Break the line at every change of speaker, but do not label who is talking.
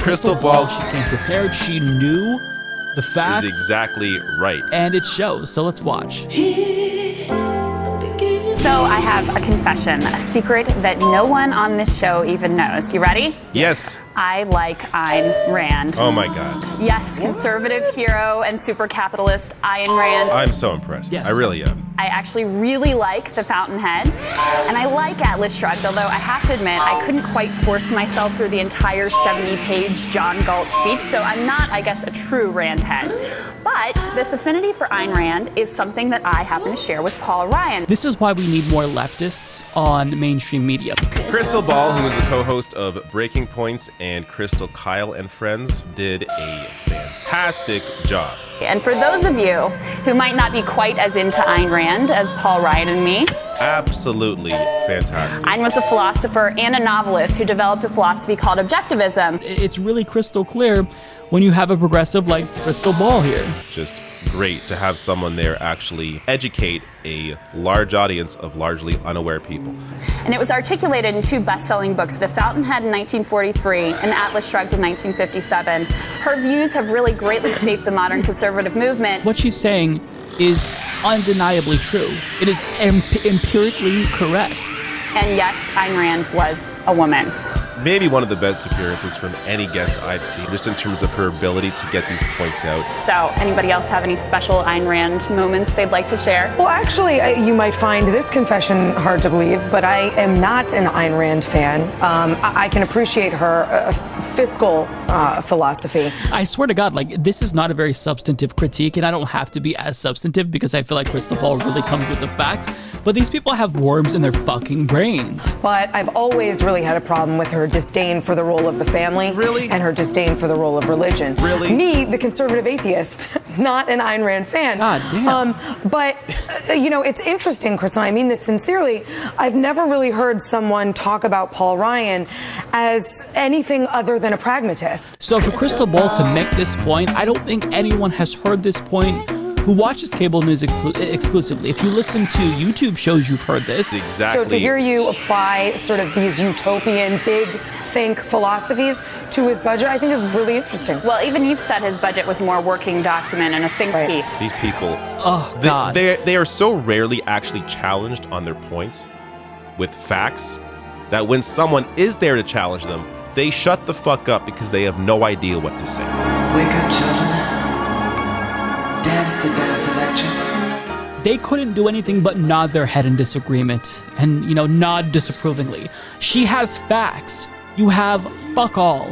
Krystal Ball, she came prepared. She knew the facts.
Is exactly right.
And it shows. So let's watch.
So I have a confession, a secret that no one on this show even knows. You ready?
Yes.
I like Ayn Rand.
Oh my God.
Yes, conservative hero and super capitalist Ayn Rand.
I'm so impressed.
Yes.
I really am.
I actually really like The Fountainhead, and I like Atlas Shrugged, although I have to admit I couldn't quite force myself through the entire 70-page John Galt speech, so I'm not, I guess, a true Rand head. But this affinity for Ayn Rand is something that I happen to share with Paul Ryan.
This is why we need more leftists on mainstream media.
Krystal Ball, who is the co-host of Breaking Points and Crystal Kyle and Friends, did a fantastic job.
And for those of you who might not be quite as into Ayn Rand as Paul Ryan and me,
Absolutely fantastic.
Ayn was a philosopher and a novelist who developed a philosophy called objectivism.
It's really crystal clear when you have a progressive like Krystal Ball here.
Just great to have someone there actually educate a large audience of largely unaware people.
And it was articulated in two best-selling books, The Fountainhead in 1943 and Atlas Shrugged in 1957. Her views have really greatly shaped the modern conservative movement.
What she's saying is undeniably true. It is empirically correct.
And yes, Ayn Rand was a woman.
Maybe one of the best appearances from any guest I've seen, just in terms of her ability to get these points out.
So, anybody else have any special Ayn Rand moments they'd like to share?
Well, actually, you might find this confession hard to believe, but I am not an Ayn Rand fan. I can appreciate her fiscal philosophy.
I swear to God, like, this is not a very substantive critique, and I don't have to be as substantive because I feel like Krystal Ball really comes with the facts, but these people have worms in their fucking brains.
But I've always really had a problem with her disdain for the role of the family.
Really?
And her disdain for the role of religion.
Really?
Me, the conservative atheist, not an Ayn Rand fan.
God damn.
But, you know, it's interesting, Krystal, I mean this sincerely. I've never really heard someone talk about Paul Ryan as anything other than a pragmatist.
So for Krystal Ball to make this point, I don't think anyone has heard this point who watches cable news exclusively. If you listen to YouTube shows, you've heard this.
Exactly.
So to hear you apply sort of these utopian, big think philosophies to his budget, I think is really interesting.
Well, even you've said his budget was more working document and a think piece.
These people,
Oh, God.
they are so rarely actually challenged on their points with facts that when someone is there to challenge them, they shut the fuck up because they have no idea what to say.
Wake up, children. Dance the dance electric.
They couldn't do anything but nod their head in disagreement and, nod disapprovingly. She has facts. You have fuck all.